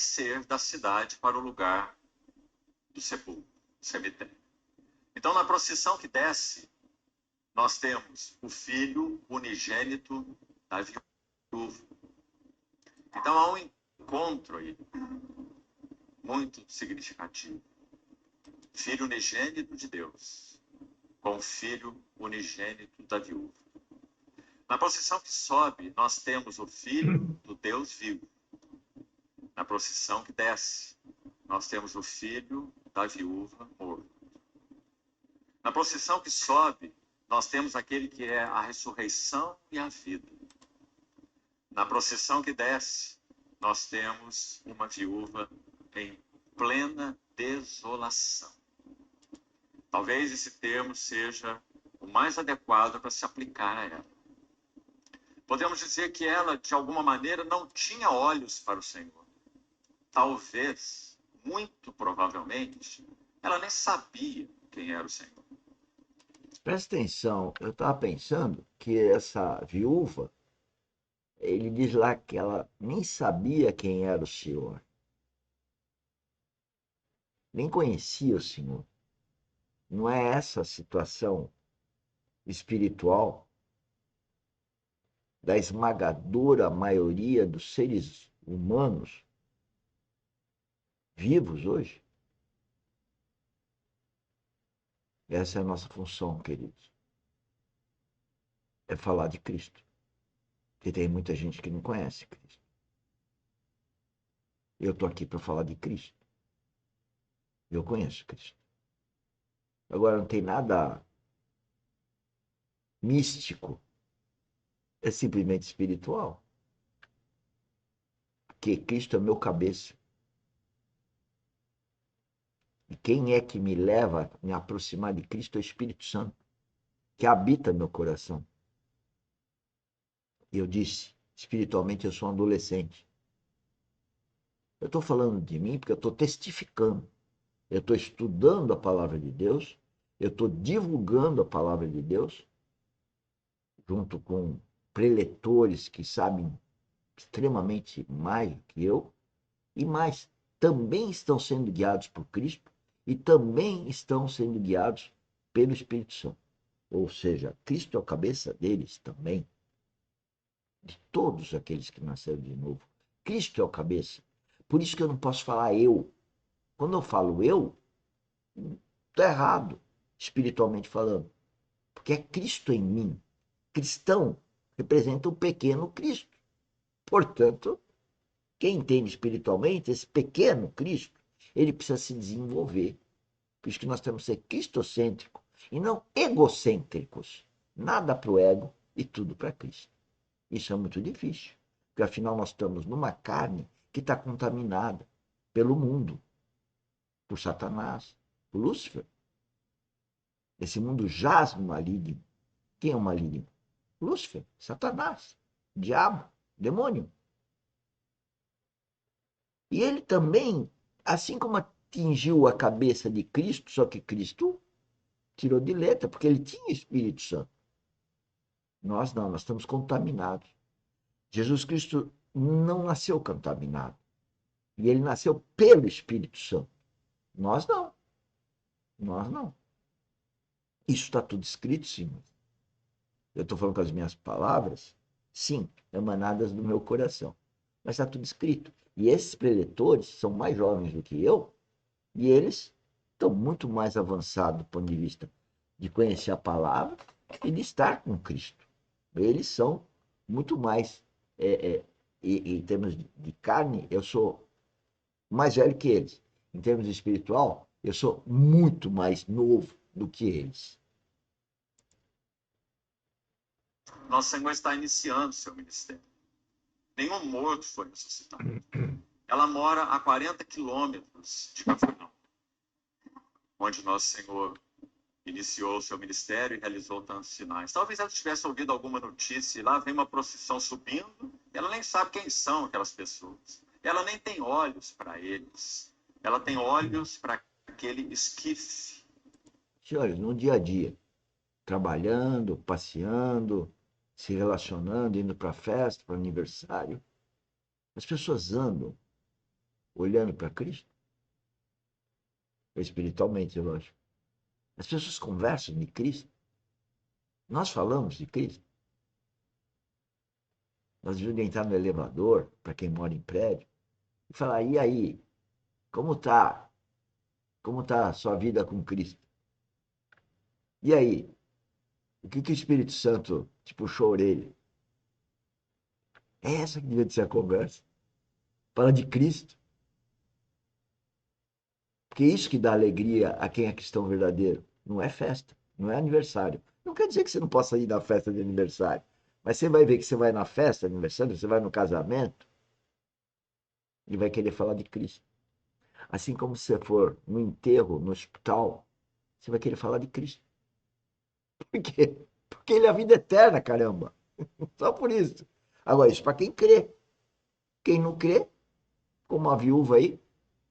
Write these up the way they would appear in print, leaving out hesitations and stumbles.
descer da cidade para o lugar do sepulcro, cemitério. Então, na procissão que desce, nós temos o filho unigênito da viúva. Então, há um encontro aí muito significativo. Filho unigênito de Deus com o filho unigênito da viúva. Na procissão que sobe, nós temos o filho do Deus vivo. Na procissão que desce, nós temos o filho da viúva morto. Na procissão que sobe, nós temos aquele que é a ressurreição e a vida. Na procissão que desce, nós temos uma viúva em plena desolação. Talvez esse termo seja o mais adequado para se aplicar a ela. Podemos dizer que ela, de alguma maneira, não tinha olhos para o Senhor. Talvez, muito provavelmente, ela nem sabia quem era o Senhor. Presta atenção, eu estava pensando que essa viúva, ele diz lá que ela nem sabia quem era o Senhor, nem conhecia o Senhor. Não é essa a situação espiritual da esmagadora maioria dos seres humanos vivos hoje? Essa é a nossa função, queridos. É falar de Cristo. Porque tem muita gente que não conhece Cristo. Eu estou aqui para falar de Cristo. Eu conheço Cristo. Agora, não tem nada místico. É simplesmente espiritual. Porque Cristo é meu cabeça. E quem é que me leva a me aproximar de Cristo é o Espírito Santo, que habita meu coração. E eu disse, espiritualmente eu sou um adolescente. Eu estou falando de mim porque eu estou testificando. Eu estou estudando a palavra de Deus. Eu estou divulgando a palavra de Deus, junto com preletores que sabem extremamente mais do que eu, e mais, também estão sendo guiados por Cristo e também estão sendo guiados pelo Espírito Santo. Ou seja, Cristo é a cabeça deles também, de todos aqueles que nasceram de novo. Cristo é o cabeça. Por isso que eu não posso falar eu. Quando eu falo eu, está errado, espiritualmente falando. Porque é Cristo em mim. Cristão representa o pequeno Cristo. Portanto, quem entende espiritualmente, esse pequeno Cristo, ele precisa se desenvolver. Por isso que nós temos que ser cristocêntricos e não egocêntricos. Nada para o ego e tudo para Cristo. Isso é muito difícil, porque afinal nós estamos numa carne que está contaminada pelo mundo, por Satanás, por Lúcifer. Esse mundo jaz no maligno. Quem é o maligno? Lúcifer, Satanás, diabo, demônio. E ele também, assim como atingiu a cabeça de Cristo, só que Cristo tirou de letra, porque ele tinha Espírito Santo. Nós não, nós estamos contaminados. Jesus Cristo não nasceu contaminado. E ele nasceu pelo Espírito Santo. Nós não. Nós não. Isso está tudo escrito, sim. Eu estou falando com as minhas palavras, sim, emanadas do meu coração. Mas está tudo escrito. E esses preletores são mais jovens do que eu, e eles estão muito mais avançados do ponto de vista de conhecer a palavra e de estar com Cristo. Eles são muito mais, em termos de carne, eu sou mais velho que eles. Em termos espiritual, eu sou muito mais novo do que eles. Nosso Senhor está iniciando seu ministério. Nenhum morto foi ressuscitado. Ela mora a 40 quilômetros de Cafarnaum, onde Nosso Senhor iniciou o seu ministério e realizou tantos sinais. Talvez ela tivesse ouvido alguma notícia e lá vem uma procissão subindo, ela nem sabe quem são aquelas pessoas. Ela nem tem olhos para eles. Ela tem olhos para aquele esquife. Senhores, no dia a dia, trabalhando, passeando, se relacionando, indo para festa, para aniversário, as pessoas andam olhando para Cristo? Espiritualmente, lógico. As pessoas conversam de Cristo. Nós falamos de Cristo. Nós devemos entrar no elevador, para quem mora em prédio, e falar, e aí, como tá? Como tá a sua vida com Cristo? E aí, o que o Espírito Santo te puxou a orelha? É essa que devia ser a conversa. Fala de Cristo. Porque isso que dá alegria a quem é cristão verdadeiro. Não é festa, não é aniversário. Não quer dizer que você não possa ir na festa de aniversário. Mas você vai ver que você vai na festa de aniversário, você vai no casamento, e vai querer falar de Cristo. Assim como se você for no enterro, no hospital, você vai querer falar de Cristo. Por quê? Porque ele é a vida eterna, caramba. Só por isso. Agora, isso para quem crê. Quem não crê, como a viúva aí,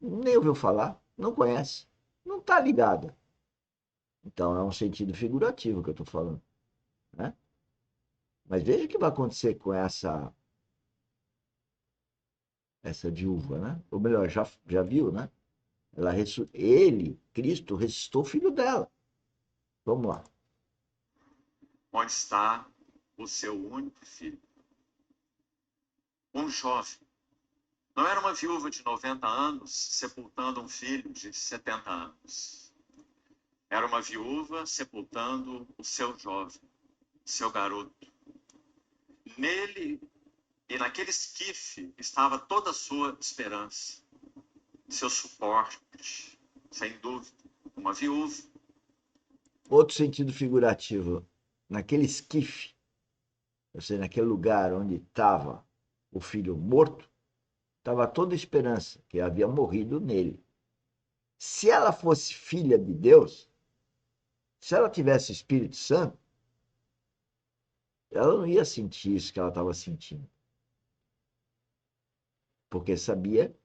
nem ouviu falar, não conhece, não está ligada. Então é um sentido figurativo que eu estou falando. Né? Mas veja o que vai acontecer com essa viúva, né? Ou melhor, já viu, né? Ele, Cristo, ressuscitou o filho dela. Vamos lá. Onde está o seu único filho? Um jovem. Não era uma viúva de 90 anos sepultando um filho de 70 anos. Era uma viúva sepultando o seu jovem, seu garoto. Nele e naquele esquife estava toda a sua esperança, seu suporte, sem dúvida. Uma viúva. Outro sentido figurativo. Naquele esquife, ou seja, naquele lugar onde estava o filho morto, estava toda a esperança que havia morrido nele. Se ela fosse filha de Deus, se ela tivesse o Espírito Santo, ela não ia sentir isso que ela estava sentindo. Porque sabia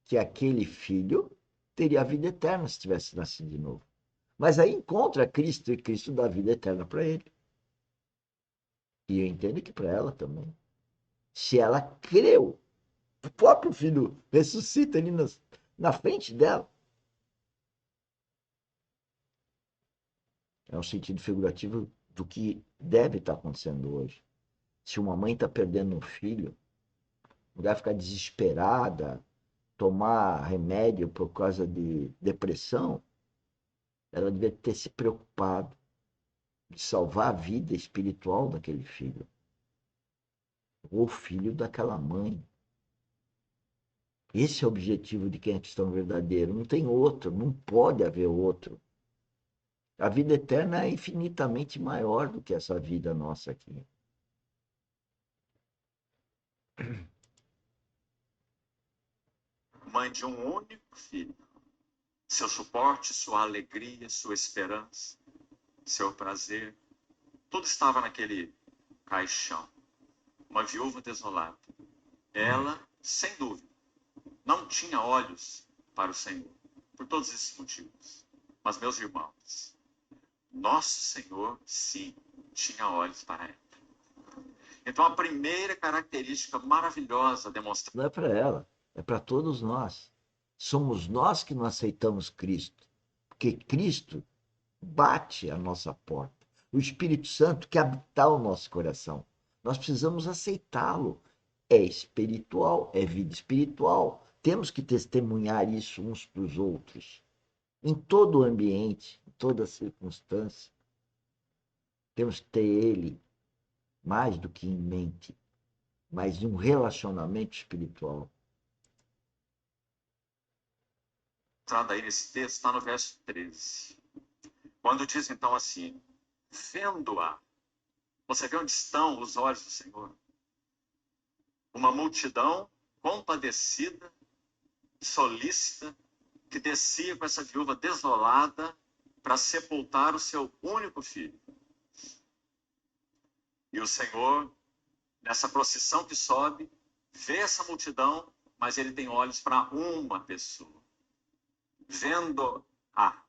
que aquele filho teria a vida eterna se tivesse nascido de novo. Mas aí encontra Cristo e Cristo dá vida eterna para ele. E eu entendo que para ela também. Se ela creu, o próprio filho ressuscita ali na frente dela. É um sentido figurativo do que deve estar acontecendo hoje. Se uma mãe está perdendo um filho, não deve ficar desesperada, tomar remédio por causa de depressão, ela devia ter se preocupado de salvar a vida espiritual daquele filho, ou filho daquela mãe. Esse é o objetivo de quem é cristão verdadeiro. Não tem outro, não pode haver outro. A vida eterna é infinitamente maior do que essa vida nossa aqui. Mãe de um único filho. Seu suporte, sua alegria, sua esperança, seu prazer, tudo estava naquele caixão. Uma viúva desolada. Ela, sem dúvida, não tinha olhos para o Senhor, por todos esses motivos. Mas, meus irmãos, nosso Senhor, sim, tinha olhos para ela. Então, a primeira característica maravilhosa demonstrada. Não é para ela, é para todos nós. Somos nós que não aceitamos Cristo, porque Cristo bate a nossa porta. O Espírito Santo quer habitar o nosso coração. Nós precisamos aceitá-lo. É espiritual, é vida espiritual. Temos que testemunhar isso uns para os outros. Em todo o ambiente, em toda circunstância. Temos que ter Ele mais do que em mente, mas um relacionamento espiritual. Aí nesse texto está no verso 13. Quando diz então assim: vendo-a, você vê onde estão os olhos do Senhor? Uma multidão compadecida, solícita, que descia com essa viúva desolada para sepultar o seu único filho. E o Senhor, nessa procissão que sobe, vê essa multidão, mas ele tem olhos para uma pessoa. Vendo-a,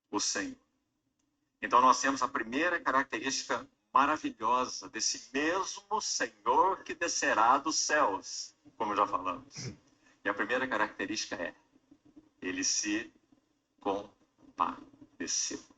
o Senhor. Então nós temos a primeira característica maravilhosa desse mesmo Senhor que descerá dos céus, como já falamos. E a primeira característica é: ele se compadeceu.